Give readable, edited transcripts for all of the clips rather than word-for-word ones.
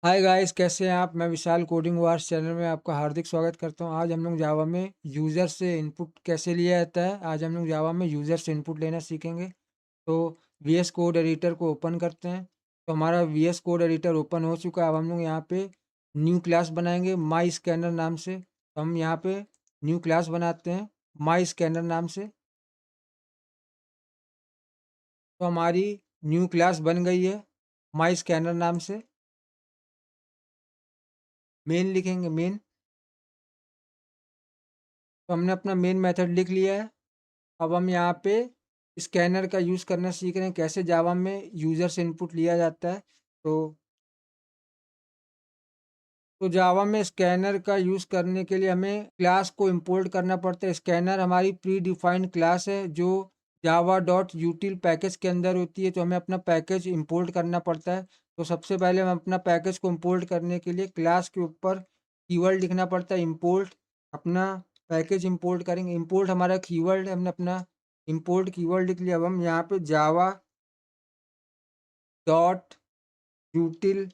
Hi guys, कैसे हैं आप? मैं विशाल कोडिंग वार्स चैनल में आपका हार्दिक स्वागत करता हूं। आज हम लोग जावा में यूज़र से इनपुट कैसे लिया जाता है, आज हम लोग जावा में यूज़र से इनपुट लेना सीखेंगे। तो वीएस कोड एडिटर को ओपन करते हैं। तो हमारा वीएस कोड एडिटर ओपन हो चुका है। अब हम लोग यहाँ पे न्यू क्लास बनाएंगे माई स्कैनर नाम से। तो हम यहाँ पे न्यू क्लास बनाते हैं माई स्कैनर नाम से। तो हमारी न्यू क्लास बन गई है माई स्कैनर नाम से। मेन लिखेंगे मेन। तो हमने अपना मेन मेथड लिख लिया है। अब हम यहाँ पे स्कैनर का यूज़ करना सीख रहे हैं, कैसे जावा में यूज़र से इनपुट लिया जाता है। तो जावा में स्कैनर का यूज़ करने के लिए हमें क्लास को इंपोर्ट करना पड़ता है। स्कैनर हमारी प्री डिफाइंड क्लास है जो जावा डॉट यूटिल पैकेज के अंदर होती है। तो हमें अपना पैकेज इंपोर्ट करना पड़ता है। तो सबसे पहले हम अपना पैकेज को इंपोर्ट करने के लिए क्लास के ऊपर कीवर्ड लिखना पड़ता है इंपोर्ट। अपना पैकेज इंपोर्ट करेंगे। इंपोर्ट हमारा कीवर्ड है, हमने अपना इंपोर्ट कीवर्ड लिख लिया। अब हम यहाँ पे जावा डॉट यूटिल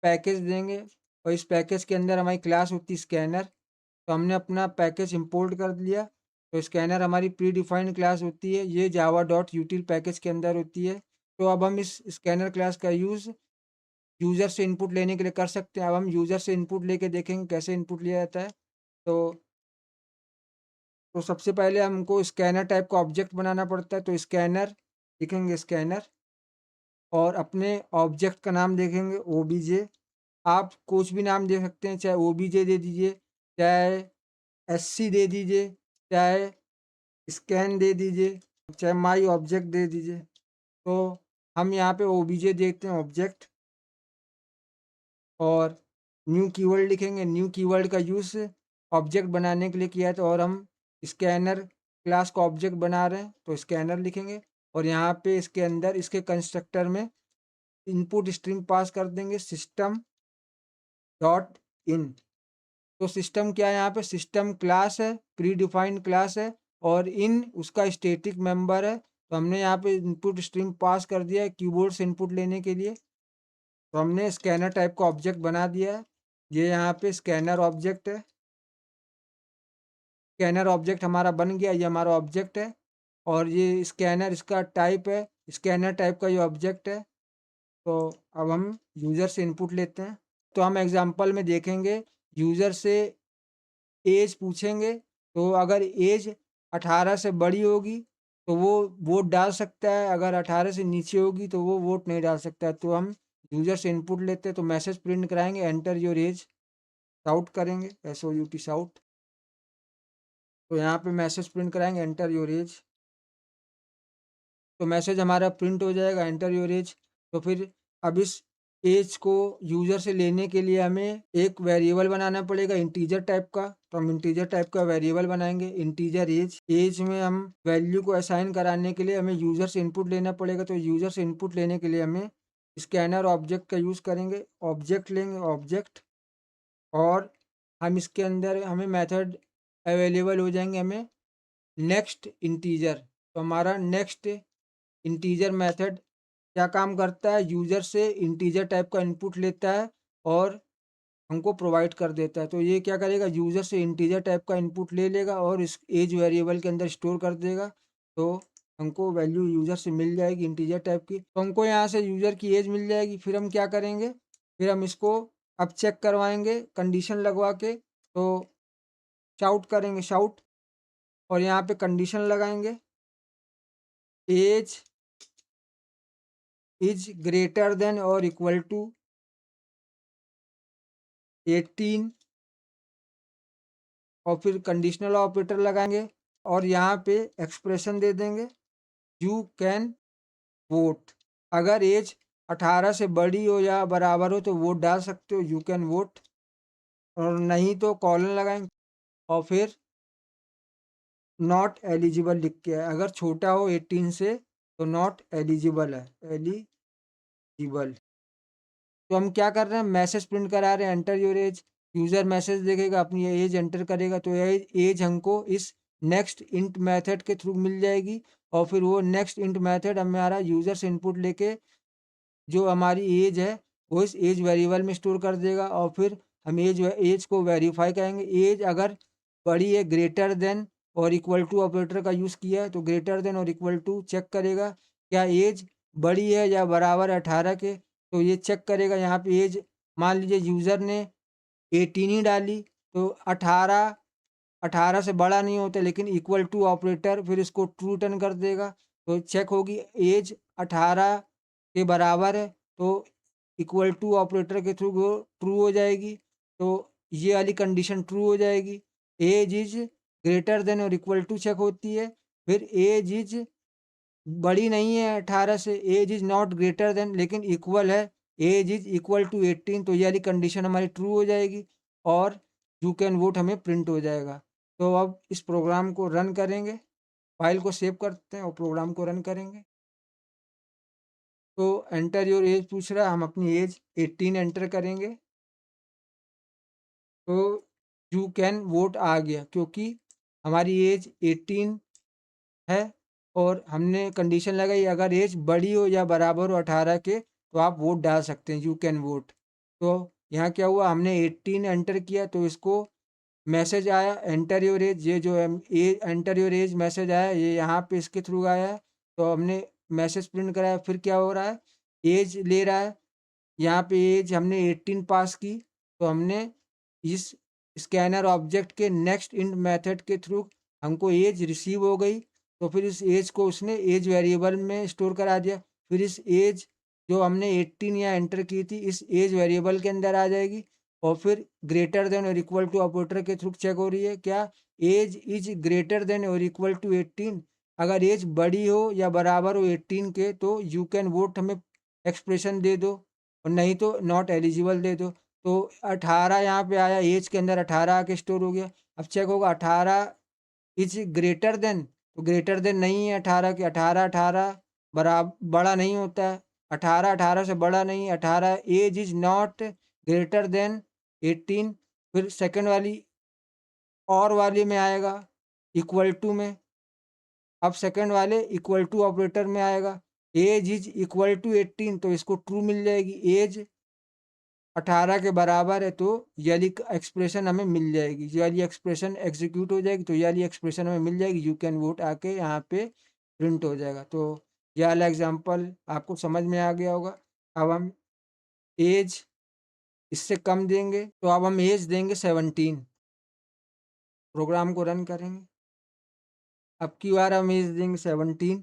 पैकेज देंगे और इस पैकेज के अंदर हमारी क्लास होती है स्कैनर। तो हमने अपना पैकेज इंपोर्ट कर लिया। तो स्कैनर हमारी प्री डिफाइंड क्लास होती है, ये जावा डॉट यूटिल पैकेज के अंदर होती है। तो अब हम इस स्कैनर क्लास का यूज़ यूज़र से इनपुट लेने के लिए कर सकते हैं। अब हम यूज़र से इनपुट लेके देखेंगे कैसे इनपुट लिया जाता है। तो सबसे पहले हमको स्कैनर टाइप का ऑब्जेक्ट बनाना पड़ता है। तो स्कैनर लिखेंगे स्कैनर और अपने ऑब्जेक्ट का नाम देखेंगे ओबीजे। आप कुछ भी नाम दे सकते हैं, चाहे ओबीजे दे दीजिए, चाहे एससी दे दीजिए, चाहे स्कैन दे दीजिए, चाहे माई ऑब्जेक्ट दे दीजिए। तो हम यहाँ पे ओबीजे देखते हैं ऑब्जेक्ट और न्यू कीवर्ड लिखेंगे। न्यू कीवर्ड का यूज़ ऑब्जेक्ट बनाने के लिए किया है। तो और हम स्कैनर क्लास का ऑब्जेक्ट बना रहे हैं तो स्कैनर लिखेंगे और यहाँ पे इसके अंदर इसके कंस्ट्रक्टर में इनपुट स्ट्रीम पास कर देंगे सिस्टम डॉट इन। तो सिस्टम क्या है, यहाँ पे सिस्टम क्लास है, प्री डिफाइंड क्लास है और इन उसका स्टैटिक मेंबर है। तो हमने यहाँ पे इनपुट स्ट्रीम पास कर दिया है कीबोर्ड से इनपुट लेने के लिए। तो हमने स्कैनर टाइप का ऑब्जेक्ट बना दिया है। ये यहाँ पे स्कैनर ऑब्जेक्ट है। स्कैनर ऑब्जेक्ट हमारा बन गया, ये हमारा ऑब्जेक्ट है और ये स्कैनर इसका टाइप है, स्कैनर टाइप का ये ऑब्जेक्ट है। तो अब हम यूज़र से इनपुट लेते हैं। तो हम एग्जांपल में देखेंगे यूज़र से एज पूछेंगे। तो अगर एज 18 से बड़ी होगी तो वो वोट डाल सकता है, अगर 18 से नीचे होगी तो वो वोट नहीं डाल सकता है। तो हम यूज़र से इनपुट लेते हैं। तो मैसेज प्रिंट कराएंगे एंटर योर एज, शाउट करेंगे SOUT शाउट। तो यहाँ पे मैसेज प्रिंट कराएंगे एंटर योर एज। तो मैसेज हमारा प्रिंट हो जाएगा एंटर योर एज। तो फिर अब इस एज को यूज़र से लेने के लिए हमें एक वेरिएबल बनाना पड़ेगा इंटीजर टाइप का। तो हम इंटीजर टाइप का वेरिएबल बनाएंगे इंटीजर एज। एज में हम वैल्यू को असाइन कराने के लिए हमें यूज़र से इनपुट लेना पड़ेगा। तो यूज़र से इनपुट लेने के लिए हमें स्कैनर ऑब्जेक्ट का यूज़ करेंगे। ऑब्जेक्ट लेंगे ऑब्जेक्ट और हम इसके अंदर हमें मेथड अवेलेबल हो जाएंगे हमें नेक्स्ट इंटीजर। तो हमारा नेक्स्ट इंटीजर मेथड क्या काम करता है, यूज़र से इंटीजर टाइप का इनपुट लेता है और हमको प्रोवाइड कर देता है। तो ये क्या करेगा, यूज़र से इंटीजर टाइप का इनपुट ले लेगा और इस एज वेरिएबल के अंदर स्टोर कर देगा। तो हमको वैल्यू यूज़र से मिल जाएगी इंटीजर टाइप की। तो हमको यहाँ से यूज़र की एज मिल जाएगी। फिर हम क्या करेंगे, फिर हम इसको अब चेक करवाएंगे कंडीशन लगवा के। तो शाउट करेंगे शाउट और यहाँ पे कंडीशन लगाएंगे एज इज ग्रेटर देन और इक्वल टू 18 और फिर कंडीशनल ऑपरेटर लगाएंगे और यहाँ पे एक्सप्रेशन दे देंगे यू कैन वोट। अगर एज 18 से बड़ी हो या बराबर हो तो वोट डाल सकते हो, यू कैन वोट। और नहीं तो कॉलन लगाएंगे और फिर नॉट एलिजिबल लिख के है। अगर छोटा हो 18 से तो नॉट एलिजिबल है, एलिजिबल। तो हम क्या कर रहे हैं, मैसेज प्रिंट करा रहे हैं enter your age. User message देखेगा, अपनी एज एंटर करेगा तो एज हमको इस नेक्स्ट इंट मेथड के थ्रू मिल जाएगी। और फिर वो नेक्स्ट इंट मेथड हमारा यूज़र से इनपुट लेके जो हमारी एज है वो इस एज वेरिएबल में स्टोर कर देगा और फिर हम एज को वेरीफाई करेंगे। एज अगर बड़ी है, ग्रेटर देन और इक्वल टू ऑपरेटर का यूज़ किया है तो ग्रेटर देन और इक्वल टू चेक करेगा क्या एज बड़ी है या बराबर 18 के, तो ये चेक करेगा। यहाँ पे एज मान लीजिए यूज़र ने 18 ही डाली तो 18 से बड़ा नहीं होता, लेकिन इक्वल टू ऑपरेटर फिर इसको ट्रू रिटर्न कर देगा। तो चेक होगी एज 18 के बराबर है तो इक्वल टू ऑपरेटर के थ्रू वो ट्रू हो जाएगी। तो ये वाली कंडीशन ट्रू हो जाएगी। एज इज ग्रेटर देन और इक्वल टू चेक होती है। फिर एज इज बड़ी नहीं है 18 से, age is not greater than लेकिन इक्वल है, एज इज इक्वल टू 18, तो ये वाली कंडीशन हमारी ट्रू हो जाएगी और यू कैन वोट हमें प्रिंट हो जाएगा। तो अब इस प्रोग्राम को रन करेंगे, फाइल को सेव करते हैं और प्रोग्राम को रन करेंगे। तो एंटर योर एज पूछ रहा है, हम अपनी एज 18 एंटर करेंगे तो यू कैन वोट आ गया क्योंकि हमारी एज 18 है और हमने कंडीशन लगाई अगर एज बड़ी हो या बराबर हो 18 के तो आप वोट डाल सकते हैं, यू कैन वोट। तो यहाँ क्या हुआ, हमने 18 एंटर किया तो इसको मैसेज आया एंटर योर एज, ये जो एंटर योर एज मैसेज आया ये यहाँ पे इसके थ्रू आया है। तो हमने मैसेज प्रिंट कराया, फिर क्या हो रहा है एज ले रहा है, यहाँ पे एज हमने 18 पास की तो हमने इस स्कैनर ऑब्जेक्ट के नेक्स्ट इंट मेथड के थ्रू हमको एज रिसीव हो गई। तो फिर इस एज को उसने एज वेरिएबल में स्टोर करा दिया। फिर इस एज जो हमने 18 यहाँ एंटर की थी इस एज वेरिएबल के अंदर आ जाएगी और फिर ग्रेटर देन और इक्वल टू ऑपरेटर के थ्रू चेक हो रही है क्या एज इज ग्रेटर देन और इक्वल टू 18। अगर एज बड़ी हो या बराबर हो 18 के तो यू कैन वोट हमें एक्सप्रेशन दे दो और नहीं तो नॉट एलिजिबल दे दो। तो 18 यहाँ पे आया, एज के अंदर 18 आके स्टोर हो गया। अब चेक होगा 18 इज ग्रेटर देन, तो ग्रेटर देन नहीं है 18 के, 18 बड़ा नहीं होता है, 18 से बड़ा नहीं है 18। Age is not greater than 18। फिर सेकंड वाली और वाली में आएगा इक्वल टू में, अब सेकंड वाले इक्वल टू ऑपरेटर में आएगा एज इज इक्वल टू 18 तो इसको ट्रू मिल जाएगी, एज 18 के बराबर है तो ये वाली एक्सप्रेशन हमें मिल जाएगी, ये वाली एक्सप्रेशन एग्जीक्यूट हो जाएगी। तो ये वाली एक्सप्रेशन हमें मिल जाएगी, यू कैन वोट आके यहाँ पे प्रिंट हो जाएगा। तो ये वाला एग्जांपल आपको समझ में आ गया होगा। अब हम एज इससे कम देंगे तो अब हम एज देंगे 17, प्रोग्राम को रन करेंगे। अब की बार हम एज देंगे 17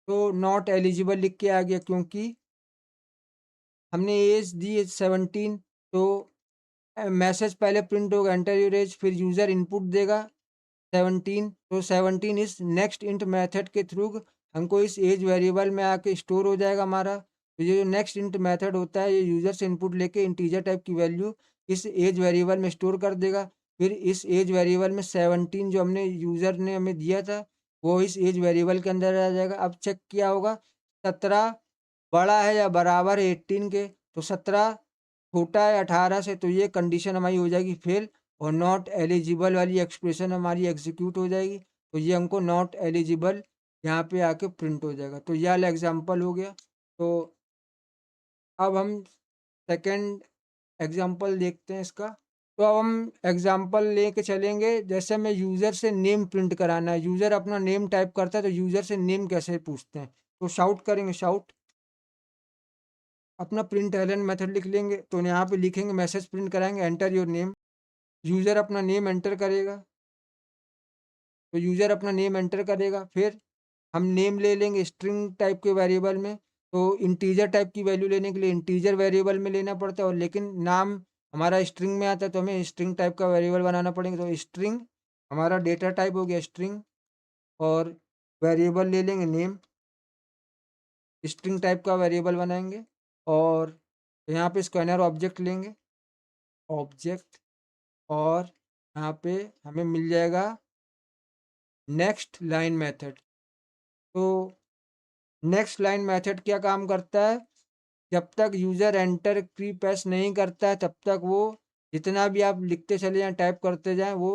तो नॉट एलिजिबल लिख के आ गया क्योंकि हमने एज दी 17। तो मैसेज पहले प्रिंट होगा एंटर योर एज, फिर यूज़र इनपुट देगा 17, तो 17 इस नेक्स्ट इंट मेथड के थ्रू हमको इस एज वेरिएबल में आके स्टोर हो जाएगा हमारा। तो ये जो नेक्स्ट इंट मेथड होता है ये यूज़र से इनपुट लेके इंटीजर टाइप की वैल्यू इस एज वेरिएबल में स्टोर कर देगा। फिर इस एज वेरिएबल में 17 जो हमने यूज़र ने हमें दिया था वो इस एज वेरिएबल के अंदर आ जाएगा। अब चेक किया होगा 17 बड़ा है या बराबर है 18 के, तो 17 छोटा है 18 से, तो ये कंडीशन हमारी हो जाएगी फेल और नॉट एलिजिबल वाली एक्सप्रेशन हमारी एग्जीक्यूट हो जाएगी। तो ये हमको नॉट एलिजिबल यहाँ पे आके प्रिंट हो जाएगा। तो यह वाला एग्जाम्पल हो गया। तो अब हम सेकंड एग्जाम्पल देखते हैं इसका। तो अब हम एग्जाम्पल लेके चलेंगे, जैसे हमें यूज़र से नेम प्रिंट कराना है, यूज़र अपना नेम टाइप करता है तो यूज़र से नेम कैसे पूछते हैं। तो शाउट करेंगे, शाउट अपना प्रिंट एलन मेथड लिख लेंगे। तो यहाँ पे लिखेंगे मैसेज प्रिंट कराएंगे एंटर योर नेम, यूज़र अपना नेम एंटर करेगा। तो यूज़र अपना नेम एंटर करेगा, फिर हम नेम ले लेंगे स्ट्रिंग टाइप के वेरिएबल में। तो इंटीजर टाइप की वैल्यू लेने के लिए इंटीजर वेरिएबल में लेना पड़ता है और लेकिन नाम हमारा स्ट्रिंग में आता है तो हमें स्ट्रिंग टाइप का वेरिएबल बनाना पड़ेगा। तो स्ट्रिंग हमारा डेटा टाइप हो गया स्ट्रिंग और वेरिएबल ले लेंगे नेम, स्ट्रिंग टाइप का वेरिएबल बनाएंगे और यहाँ पे स्कैनर ऑब्जेक्ट लेंगे ऑब्जेक्ट और यहाँ पे हमें मिल जाएगा नेक्स्ट लाइन मेथड। तो नेक्स्ट लाइन मेथड क्या काम करता है, जब तक यूज़र एंटर की प्रेस नहीं करता है तब तक वो जितना भी आप लिखते चले जाएं टाइप करते जाएं वो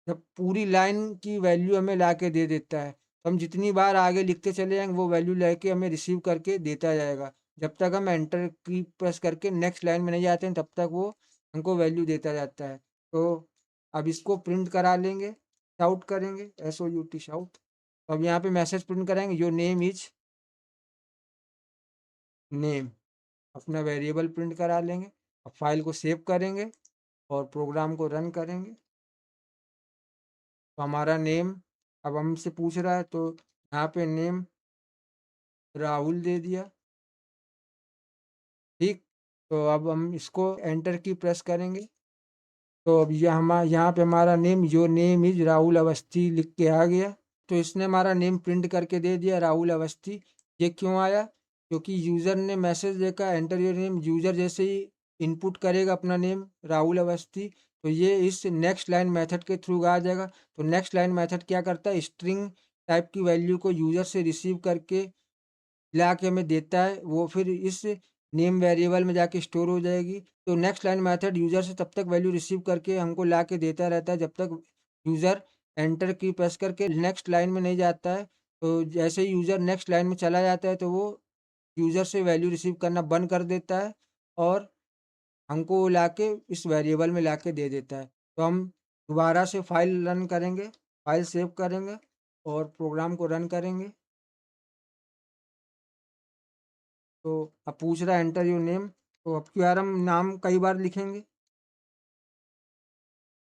जब पूरी लाइन की वैल्यू हमें ला के दे देता है। तो हम जितनी बार आगे लिखते चले जाएंगे वो वैल्यू लेके हमें रिसीव करके देता जाएगा। जब तक हम एंटर की प्रेस करके नेक्स्ट लाइन में नहीं जाते हैं तब तक वो हमको वैल्यू देता जाता है। तो अब इसको प्रिंट करा लेंगे, शाउट करेंगे, SOUT शाउट। तो अब यहाँ पे मैसेज प्रिंट कराएंगे, योर नेम इज नेम, अपना वेरिएबल प्रिंट करा लेंगे। अब फाइल को सेव करेंगे और प्रोग्राम को रन करेंगे। तो हमारा नेम अब हमसे पूछ रहा है, तो यहाँ पे नेम राहुल दे दिया। ठीक, तो अब हम इसको एंटर की प्रेस करेंगे। तो अब यहाँ पे हमारा name, your name is Rahul Awasthi लिख के आ गया। तो इसने हमारा नेम प्रिंट करके दे दिया, राहुल अवस्थी। ये क्यों आया? क्योंकि यूज़र ने मैसेज देखा, एंटर योर नेम। यूज़र जैसे ही इनपुट करेगा अपना नेम राहुल अवस्थी, तो ये इस नेक्स्ट लाइन मेथड के थ्रू आ जाएगा। तो नेक्स्ट लाइन मेथड क्या करता है, स्ट्रिंग टाइप की वैल्यू को यूज़र से रिसीव करके ला के हमें देता है, वो फिर इस नेम वेरिएबल में जाके स्टोर हो जाएगी। तो नेक्स्ट लाइन मेथड यूज़र से तब तक वैल्यू रिसीव करके हमको ला के देता रहता है जब तक यूज़र एंटर की प्रेस करके नेक्स्ट लाइन में नहीं जाता है। तो जैसे ही यूज़र नेक्स्ट लाइन में चला जाता है तो वो यूज़र से वैल्यू रिसीव करना बंद कर देता है और हमको वो ला के इस वेरिएबल में ला के दे देता है। तो हम दोबारा से फाइल रन करेंगे, फाइल सेव करेंगे और प्रोग्राम को रन करेंगे। तो अब पूछ रहा है एंटर योर नेम, तो अब की बार हम नाम कई बार लिखेंगे।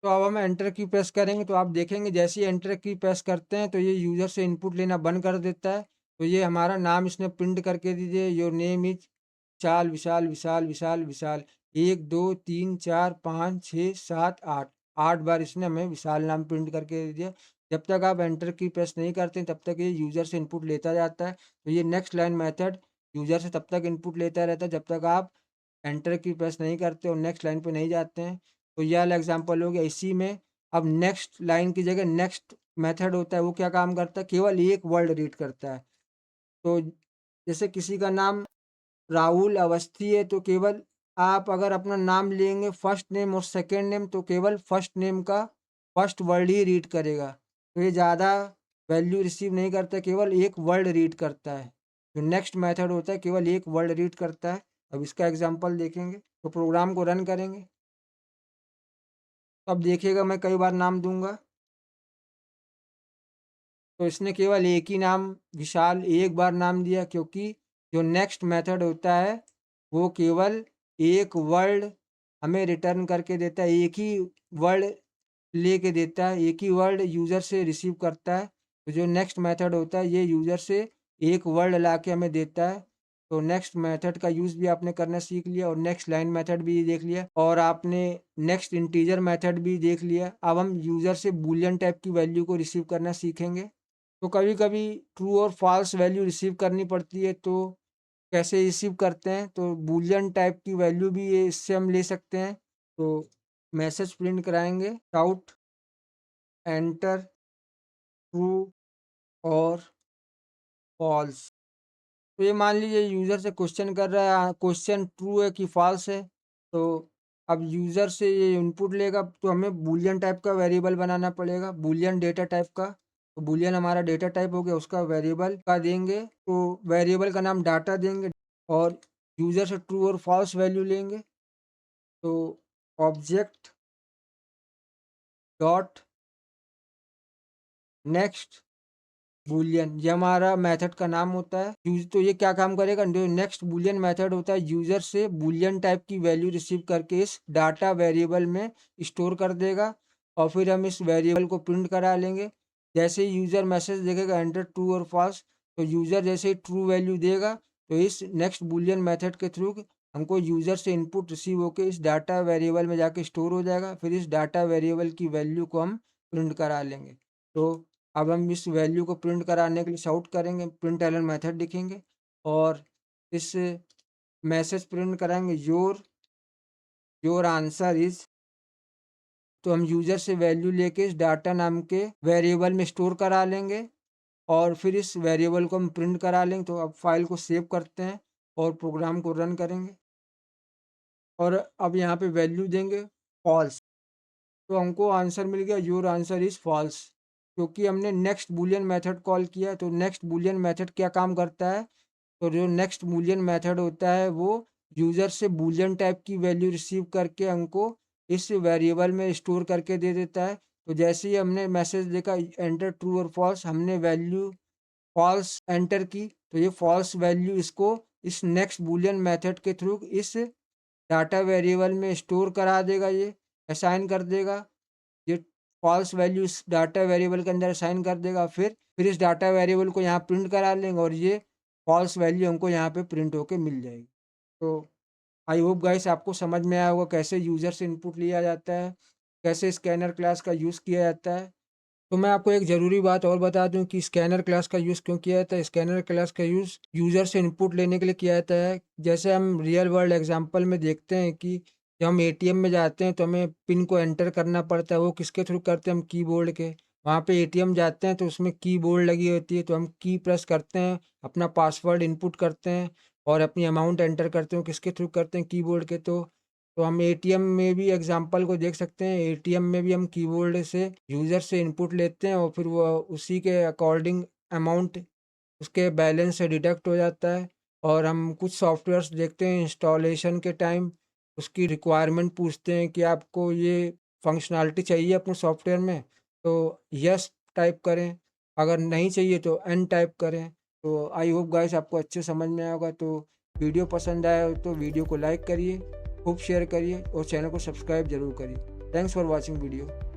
तो अब हम एंटर की प्रेस करेंगे, तो आप देखेंगे जैसे ही एंटर की प्रेस करते हैं तो ये यूज़र से इनपुट लेना बंद कर देता है। तो ये हमारा नाम इसने प्रिंट करके दीजिए, योर नेम इज विशाल विशाल विशाल विशाल विशाल। 1 2 3 4 5 6 7 8, 8 बार इसने हमें विशाल नाम प्रिंट करके दे दिया। जब तक आप एंटर की प्रेस नहीं करते तब तक ये यूज़र से इनपुट लेता जाता है। तो ये नेक्स्ट लाइन मेथड यूज़र से तब तक इनपुट लेता रहता है जब तक आप एंटर की प्रेस नहीं करते और नेक्स्ट लाइन पे नहीं जाते हैं। तो यह वाला एग्जांपल हो गया। इसी में अब नेक्स्ट लाइन की जगह नेक्स्ट मेथड होता है, वो क्या काम करता है, केवल एक वर्ड रीड करता है। तो जैसे किसी का नाम राहुल अवस्थी है तो केवल आप अगर अपना नाम लेंगे फर्स्ट नेम और सेकंड नेम तो केवल फर्स्ट नेम का फर्स्ट वर्ड ही रीड करेगा। तो ये ज़्यादा वैल्यू रिसीव नहीं करता, केवल एक वर्ड रीड करता है। जो नेक्स्ट मेथड होता है केवल एक वर्ड रीड करता है। अब इसका एग्जांपल देखेंगे, तो प्रोग्राम को रन करेंगे। अब देखिएगा मैं कई बार नाम दूंगा तो इसने केवल एक ही नाम विशाल एक बार नाम दिया, क्योंकि जो नेक्स्ट मेथड होता है वो केवल एक वर्ड हमें रिटर्न करके देता है, एक ही वर्ड लेके देता है, एक ही वर्ड यूज़र से रिसीव करता है। तो जो नेक्स्ट मेथड होता है ये यूज़र से एक वर्ड ला के हमें देता है। तो नेक्स्ट मेथड का यूज़ भी आपने करना सीख लिया और नेक्स्ट लाइन मेथड भी देख लिया और आपने नेक्स्ट इंटीजर मेथड भी देख लिया। अब हम यूज़र से बूलियन टाइप की वैल्यू को रिसीव करना सीखेंगे। तो कभी कभी ट्रू और फॉल्स वैल्यू रिसीव करनी पड़ती है, तो कैसे रिसीव करते हैं, तो बूलियन टाइप की वैल्यू भी ये इससे हम ले सकते हैं। तो मैसेज प्रिंट कराएंगे, आउट एंटर ट्रू और फॉल्स। तो ये मान लीजिए यूज़र से क्वेश्चन कर रहा है, क्वेश्चन ट्रू है कि फॉल्स है। तो अब यूज़र से ये इनपुट लेगा तो हमें बूलियन टाइप का वेरिएबल बनाना पड़ेगा, बूलियन डेटा टाइप का। तो बूलियन हमारा डेटा टाइप हो गया, उसका वेरिएबल का देंगे, तो वेरिएबल का नाम डाटा देंगे और यूज़र से ट्रू और फॉल्स वैल्यू लेंगे। तो ऑब्जेक्ट डॉट नेक्स्ट बूलियन, ये हमारा मेथड का नाम होता है। यूज तो ये क्या काम करेगा, जो नेक्स्ट बूलियन मेथड होता है यूजर से बूलियन टाइप की वैल्यू रिसीव करके इस डाटा वेरिएबल में स्टोर कर देगा और फिर हम इस वेरिएबल को प्रिंट करा लेंगे। जैसे ही यूजर मैसेज देखेगा एंटर ट्रू और फॉल्स, तो यूजर जैसे ही ट्रू वैल्यू देगा तो इस नेक्स्ट बूलियन मेथड के थ्रू हमको यूजर से इनपुट रिसीव होकर इस डाटा वेरिएबल में जाके स्टोर हो जाएगा। फिर इस डाटा वेरिएबल की वैल्यू को हम प्रिंट करा लेंगे। तो अब हम इस वैल्यू को प्रिंट कराने के लिए शाउट करेंगे, प्रिंट एलन मेथड लिखेंगे और इस मैसेज प्रिंट कराएंगे, योर योर आंसर इज। तो हम यूजर से वैल्यू लेके इस डाटा नाम के वेरिएबल में स्टोर करा लेंगे और फिर इस वेरिएबल को हम प्रिंट करा लेंगे। तो अब फाइल को सेव करते हैं और प्रोग्राम को रन करेंगे और अब यहाँ पे वैल्यू देंगे फॉल्स। तो हमको आंसर मिल गया, योर आंसर इज फॉल्स, क्योंकि हमने नेक्स्ट बूलियन मेथड कॉल किया है। तो नेक्स्ट बूलियन मेथड क्या काम करता है, तो जो नेक्स्ट बूलियन मेथड होता है वो यूज़र से बूलियन टाइप की वैल्यू रिसीव करके हमको इस वेरिएबल में स्टोर करके दे देता है। तो जैसे ही हमने मैसेज देखा एंटर ट्रू और फॉल्स, हमने वैल्यू फॉल्स एंटर की, तो ये फॉल्स वैल्यू इसको इस नेक्स्ट बूलियन मेथड के थ्रू इस डाटा वेरिएबल में स्टोर करा देगा, ये असाइन कर देगा। ये फॉल्स वैल्यू इस डाटा वेरिएबल के अंदर असाइन कर देगा। फिर इस डाटा वेरिएबल को यहाँ प्रिंट करा लेंगे और ये फॉल्स वैल्यू हमको यहाँ पे प्रिंट होके मिल जाएगी। तो आई होप गाइस आपको समझ में आया होगा कैसे यूज़र से इनपुट लिया जाता है, कैसे स्कैनर क्लास का यूज़ किया जाता है। तो मैं आपको एक ज़रूरी बात और बता दूं कि स्कैनर क्लास का यूज़ क्यों किया जाता है। स्कैनर क्लास का यूज़ यूज़र से इनपुट लेने के लिए किया जाता है। जैसे हम रियल वर्ल्ड एग्जांपल में देखते हैं कि जब हम एटीएम में जाते हैं तो हमें पिन को एंटर करना पड़ता है। वो किसके थ्रू करते हैं? हम कीबोर्ड के। वहाँ पे एटीएम जाते हैं तो उसमें कीबोर्ड लगी होती है, तो हम की प्रेस करते हैं, अपना पासवर्ड इनपुट करते हैं और अपनी अमाउंट एंटर करते हैं। किसके थ्रू करते हैं? कीबोर्ड के। तो हम एटीएम में भी एग्जांपल को देख सकते हैं। एटीएम में भी हम कीबोर्ड से यूज़र से इनपुट लेते हैं और फिर वो उसी के अकॉर्डिंग अमाउंट उसके बैलेंस से डिडक्ट हो जाता है। और हम कुछ सॉफ्टवेयर्स देखते हैं इंस्टॉलेशन के टाइम, उसकी रिक्वायरमेंट पूछते हैं कि आपको ये फंक्शनैलिटी चाहिए अपने सॉफ्टवेयर में, तो यस टाइप करें, अगर नहीं चाहिए तो एन टाइप करें। तो आई होप गाइस आपको अच्छे समझ में आया होगा। तो वीडियो पसंद आया हो तो वीडियो को लाइक करिए, खूब शेयर करिए और चैनल को सब्सक्राइब ज़रूर करिए। Thanks for watching video.